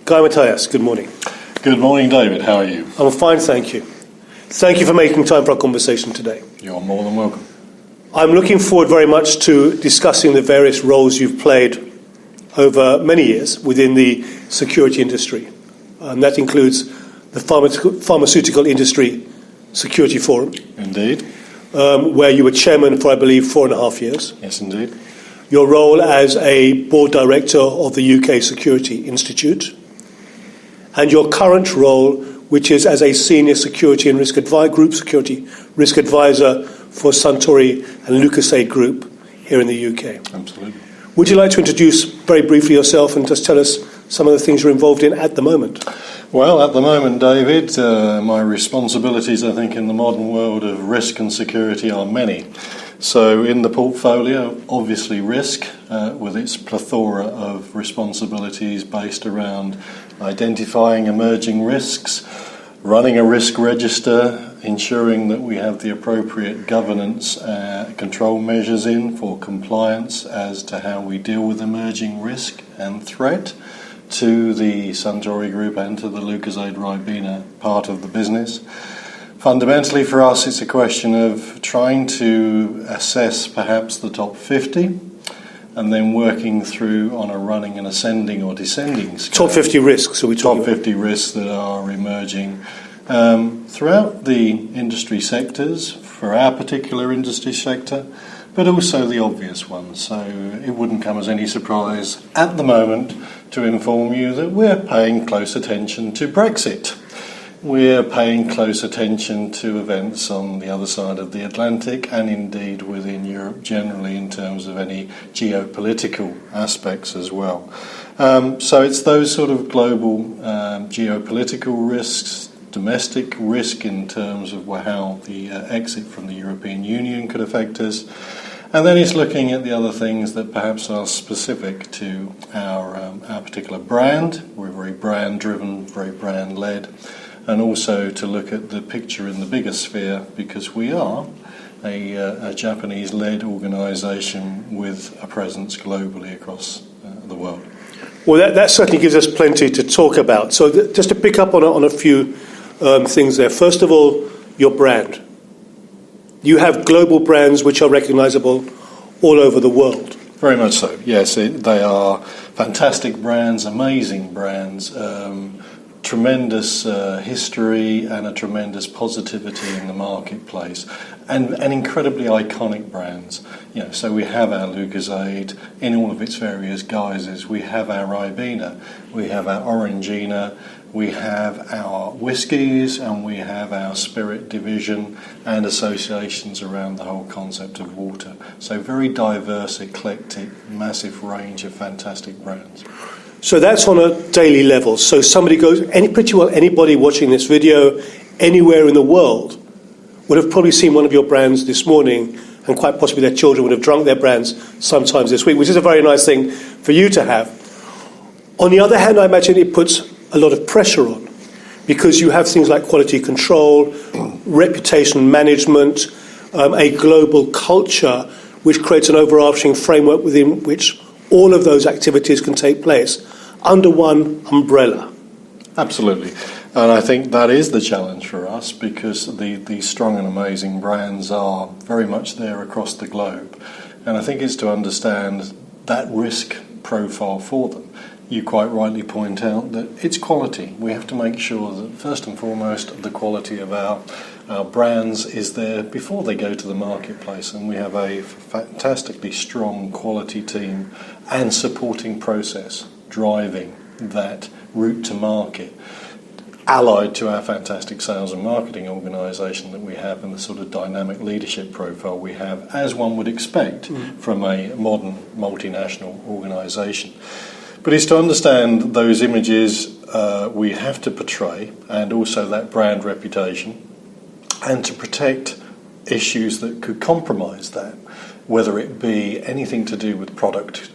Guy Mathias, good morning. Good morning, David. How are you? I'm fine, thank you. Thank you for making time for our conversation today. You're more than welcome. I'm looking forward very much to discussing the various roles you've played over many years within the security industry. That includes the Pharmaceutical Industry Security Forum. Indeed. Where you were chairman for, I believe, 4.5 years. Yes, indeed. Your role as a board director of the UK Security Institute. And your current role, which is as a senior security and group security risk advisor for Suntory and Lucozade Group here in the UK. Absolutely. Would you like to introduce very briefly yourself and just tell us some of the things you're involved in at the moment? Well, at the moment, David, my responsibilities, I think, in the modern world of risk and security are many. So in the portfolio, obviously risk, with its plethora of responsibilities based around identifying emerging risks, running a risk register, ensuring that we have the appropriate governance control measures in for compliance as to how we deal with emerging risk and threat to the Suntory Group and to the Lucozade Ribena part of the business. Fundamentally for us, it's a question of trying to assess perhaps the top 50 and then working through on a running and ascending or descending scale. Top 50 risks, are we talking Top 50 risks that are emerging throughout the industry sectors, for our particular industry sector, but also the obvious ones. So it wouldn't come as any surprise at the moment to inform you that we're paying close attention to Brexit. We're paying close attention to events on the other side of the Atlantic and indeed within Europe generally in terms of any geopolitical aspects as well. So it's those sort of global geopolitical risks, domestic risk in terms of how the exit from the European Union could affect us. And then it's looking at the other things that perhaps are specific to our particular brand. We're very brand-driven, very brand-led. And also to look at the picture in the bigger sphere, because we are a Japanese-led organisation with a presence globally across the world. Well, that certainly gives us plenty to talk about. So just to pick up on a few things there. First of all, your brand. You have global brands which are recognisable all over the world. Very much so, yes. They are fantastic brands, amazing brands, tremendous history and a tremendous positivity in the marketplace, and incredibly iconic brands. So we have our Lucozade in all of its various guises. We have our Ribena, we have our Orangina, we have our whiskies, and we have our spirit division and associations around the whole concept of water. So very diverse, eclectic, massive range of fantastic brands. So that's on a daily level. So somebody goes, anybody watching this video anywhere in the world would have probably seen one of your brands this morning, and quite possibly their children would have drunk their brands sometimes this week, which is a very nice thing for you to have. On the other hand, I imagine it puts a lot of pressure on, because you have things like quality control, reputation management, a global culture which creates an overarching framework within which all of those activities can take place under one umbrella. Absolutely. And I think that is the challenge for us, because these strong and amazing brands are very much there across the globe. And I think it's to understand that risk profile for them. You quite rightly point out that it's quality. We have to make sure that first and foremost the quality of our brands is there before they go to the marketplace, and we have a fantastically strong quality team and supporting process driving that route to market, allied to our fantastic sales and marketing organisation that we have and the sort of dynamic leadership profile we have, as one would expect from a modern multinational organisation. But it's to understand those images we have to portray, and also that brand reputation, and to protect issues that could compromise that, whether it be anything to do with product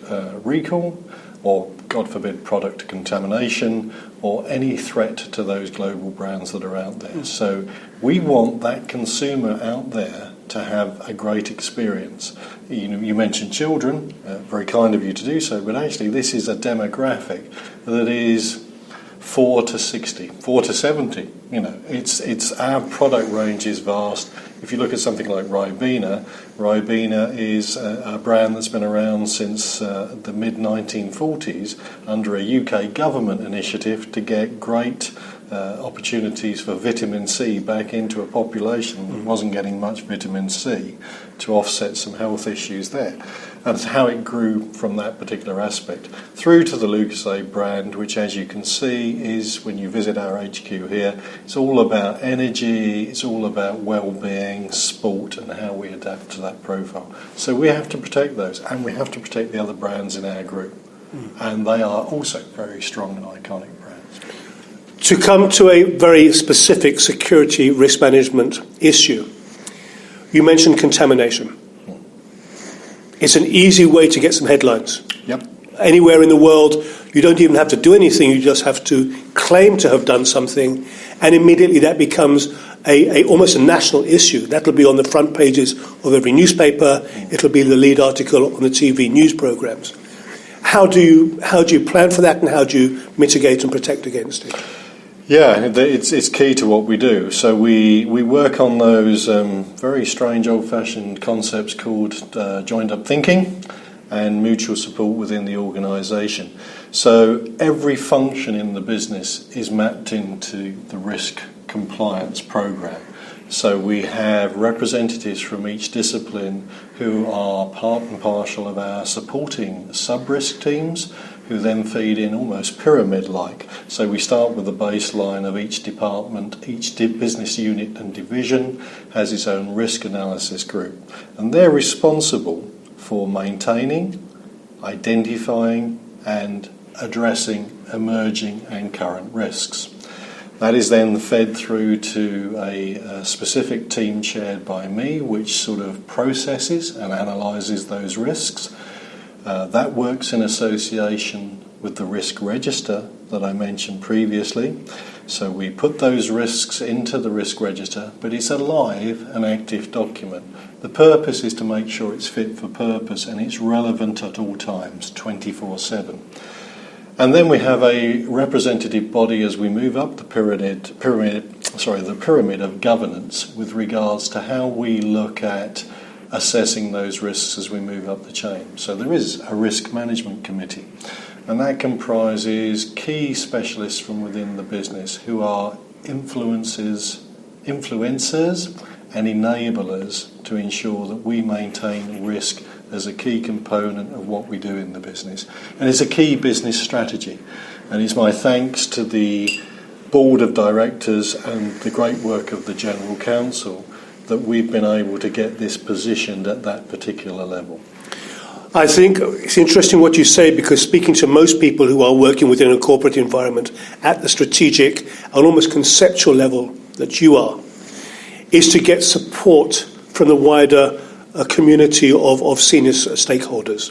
recall, or, God forbid, product contamination, or any threat to those global brands that are out there. So we want that consumer out there to have a great experience. You mentioned children, very kind of you to do so, but actually this is a demographic that is 4 to 60, 4 to 70. You know, it's our product range is vast. If you look at something like Ribena, Ribena is a brand that's been around since the mid-1940s under a UK government initiative to get great opportunities for vitamin C back into a population that wasn't getting much vitamin C to offset some health issues there. And it's how it grew from that particular aspect through to the Lucozade brand, which, as you can see, is, when you visit our HQ here, it's all about energy, it's all about well-being, sport, and how we adapt to that profile. So we have to protect those, and we have to protect the other brands in our group. And they are also very strong and iconic brands. To come to a very specific security risk management issue, you mentioned contamination. It's an easy way to get some headlines. Yep. Anywhere in the world, you don't even have to do anything, you just have to claim to have done something, and immediately that becomes almost a national issue. That'll be on the front pages of every newspaper, it'll be the lead article on the TV news programs. How do you plan for that, and how do you mitigate and protect against it? Yeah, it's key to what we do. So we work on those very strange old-fashioned concepts called joined-up thinking and mutual support within the organisation. So every function in the business is mapped into the risk compliance program. So we have representatives from each discipline who are part and parcel of our supporting sub-risk teams, who then feed in almost pyramid-like. So we start with the baseline of each department, each business unit and division has its own risk analysis group. And they're responsible for maintaining, identifying and addressing emerging and current risks. That is then fed through to a specific team chaired by me, which sort of processes and analyses those risks. That works in association with the risk register that I mentioned previously. So we put those risks into the risk register, but it's a live and active document. The purpose is to make sure it's fit for purpose and it's relevant at all times, 24/7. And then we have a representative body as we move up the pyramid of governance with regards to how we look at assessing those risks as we move up the chain. So there is a risk management committee, and that comprises key specialists from within the business who are influencers and enablers to ensure that we maintain risk as a key component of what we do in the business. And it's a key business strategy. And it's my thanks to the board of directors and the great work of the General Counsel that we've been able to get this positioned at that particular level. I think it's interesting what you say, because speaking to most people who are working within a corporate environment at the strategic and almost conceptual level that you are, is to get support from the wider community of senior stakeholders.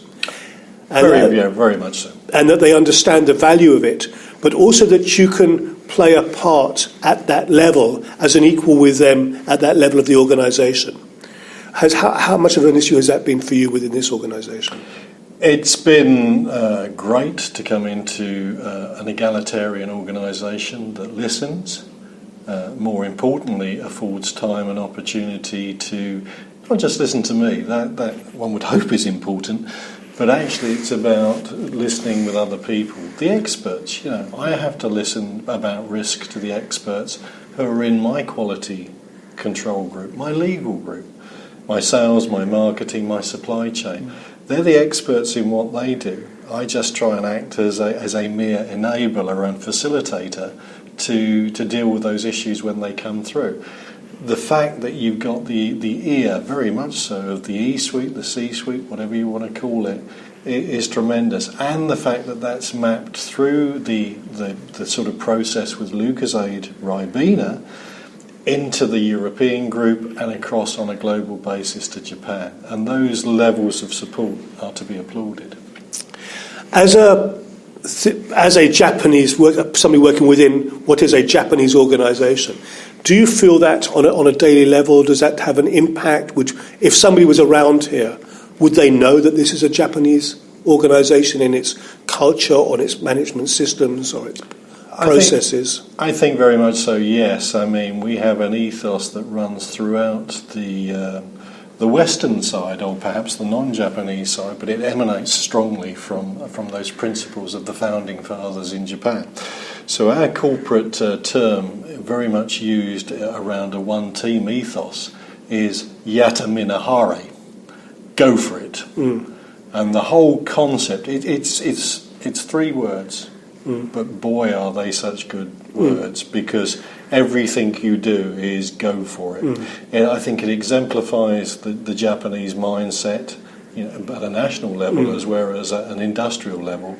And very much so. And that they understand the value of it, but also that you can play a part at that level as an equal with them at that level of the organisation. How much of an issue has that been for you within this organisation? It's been great to come into an egalitarian organisation that listens, more importantly affords time and opportunity to not just listen to me, that one would hope is important, but actually it's about listening with other people. The experts, I have to listen about risk to the experts who are in my quality control group, my legal group, my sales, my marketing, my supply chain. They're the experts in what they do. I just try and act as a mere enabler and facilitator to deal with those issues when they come through. The fact that you've got the ear, very much so, of the E-suite, the C-suite, whatever you want to call it, is tremendous. And the fact that that's mapped through the sort of process with Lucozade Ribena into the European group and across on a global basis to Japan. And those levels of support are to be applauded. As a Japanese somebody working within what is a Japanese organisation, do you feel that on a daily level? Does that have an impact? If somebody was around here, would they know that this is a Japanese organisation in its culture, on its management systems, or its processes? I think very much so, yes. I mean, we have an ethos that runs throughout the Western side, or perhaps the non-Japanese side, but it emanates strongly from those principles of the founding fathers in Japan. So our corporate term, very much used around a one-team ethos, is yata minahare, go for it. And the whole concept, it's three words, but boy are they such good words, because everything you do is go for it. And I think it exemplifies the Japanese mindset, at a national level as well as at an industrial level,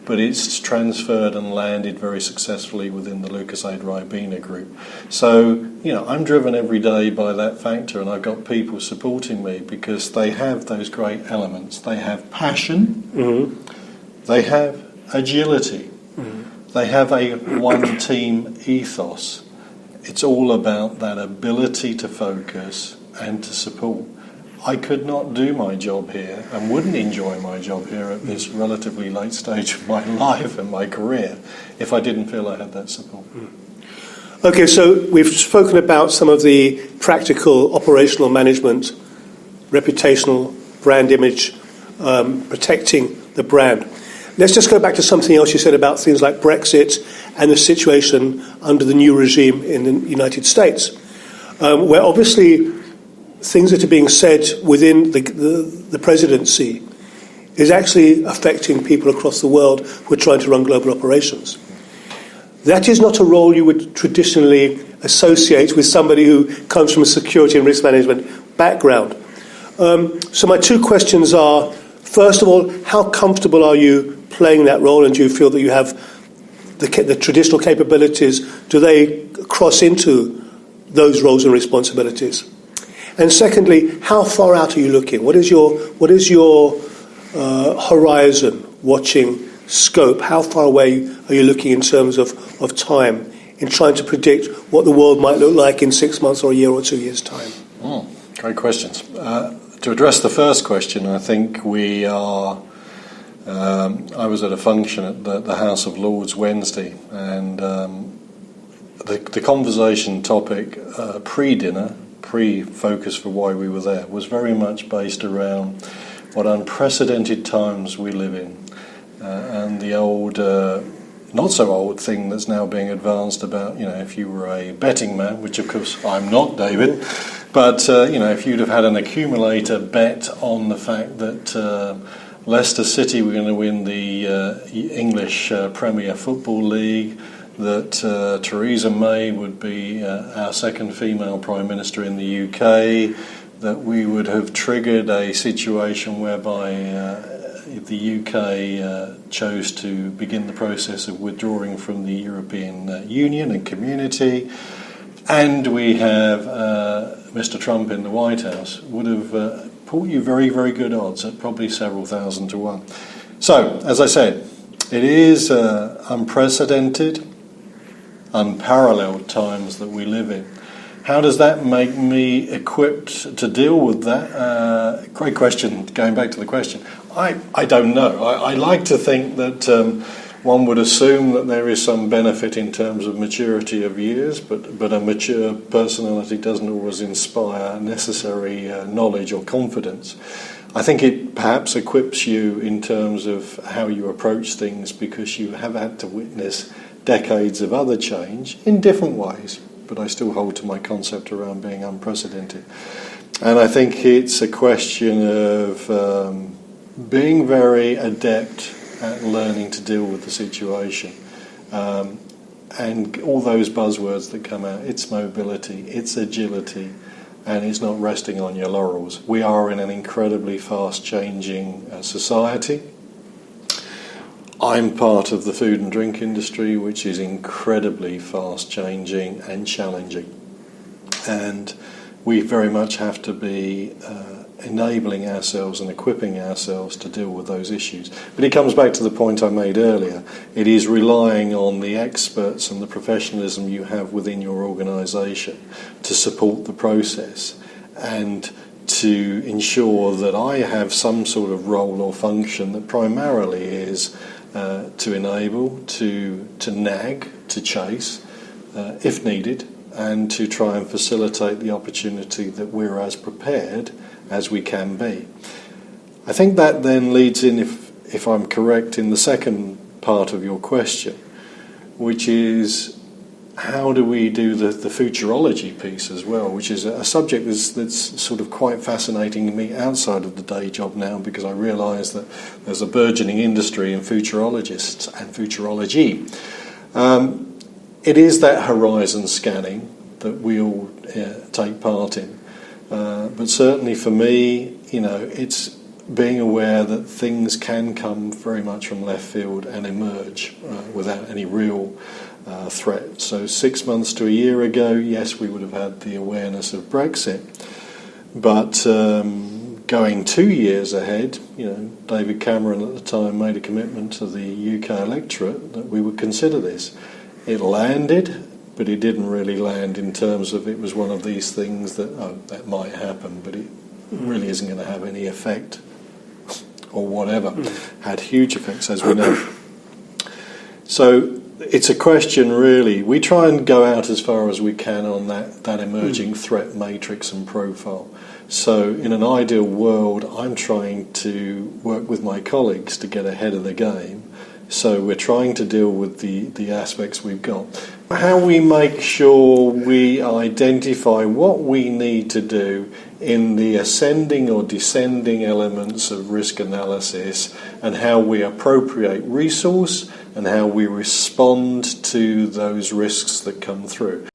but it's transferred and landed very successfully within the Lucasade Ribena group. So, I'm driven every day by that factor, and I've got people supporting me because they have those great elements. They have passion, they have agility, they have a one-team ethos. It's all about that ability to focus and to support. I could not do my job here and wouldn't enjoy my job here at this relatively late stage of my life and my career if I didn't feel I had that support. Okay, so we've spoken about some of the practical operational management, reputational, brand image, protecting the brand. Let's just go back to something else you said about things like Brexit and the situation under the new regime in the United States, where obviously things that are being said within the presidency is actually affecting people across the world who are trying to run global operations. That is not a role you would traditionally associate with somebody who comes from a security and risk management background. So my two questions are, first of all, how comfortable are you playing that role, and do you feel that you have the traditional capabilities? Do they cross into those roles and responsibilities? And secondly, how far out are you looking? What is your horizon, watching scope? How far away are you looking in terms of time in trying to predict what the world might look like in 6 months or a year or 2 years' time? Great questions. To address the first question, I think we are... I was at a function at the House of Lords Wednesday, and the conversation topic pre-dinner, pre-focus for why we were there, was very much based around what unprecedented times we live in, and the old, not so old thing that's now being advanced about, if you were a betting man, which of course I'm not, David, but if you'd have had an accumulator bet on the fact that Leicester City were going to win the English Premier Football League, that Theresa May would be our second female Prime Minister in the UK, that we would have triggered a situation whereby the UK chose to begin the process of withdrawing from the European Union and community, and we have Mr. Trump in the White House, would have brought you very, very good odds at probably several thousand to one. So, as I said, it is unprecedented, unparalleled times that we live in. How does that make me equipped to deal with that? Great question, going back to the question. I don't know. I like to think that one would assume that there is some benefit in terms of maturity of years, but a mature personality doesn't always inspire necessary knowledge or confidence. I think it perhaps equips you in terms of how you approach things, because you have had to witness decades of other change in different ways, but I still hold to my concept around being unprecedented. And I think it's a question of being very adept at learning to deal with the situation. And all those buzzwords that come out, it's mobility, it's agility, and it's not resting on your laurels. We are in an incredibly fast-changing society. I'm part of the food and drink industry, which is incredibly fast-changing and challenging. And we very much have to be enabling ourselves and equipping ourselves to deal with those issues. But it comes back to the point I made earlier. It is relying on the experts and the professionalism you have within your organisation to support the process and to ensure that I have some sort of role or function that primarily is to enable, to nag, to chase, if needed, and to try and facilitate the opportunity that we're as prepared as we can be. I think that then leads in, if I'm correct, in the second part of your question, which is how do we do the futurology piece as well, which is a subject that's sort of quite fascinating to me outside of the day job now, because I realise that there's a burgeoning industry in futurologists and futurology. It is that horizon scanning that we all take part in. But certainly for me, it's being aware that things can come very much from left field and emerge without any real threat. So 6 months to a year ago, yes, we would have had the awareness of Brexit. But going 2 years ahead, David Cameron at the time made a commitment to the UK electorate that we would consider this. It landed, but it didn't really land in terms of it was one of these things that might happen, but it really isn't going to have any effect or whatever. Had huge effects, as we know. So it's a question, really. We try and go out as far as we can on that emerging threat matrix and profile. So in an ideal world, I'm trying to work with my colleagues to get ahead of the game. So we're trying to deal with the aspects we've got. How we make sure we identify what we need to do in the ascending or descending elements of risk analysis, and how we appropriate resource and how we respond to those risks that come through.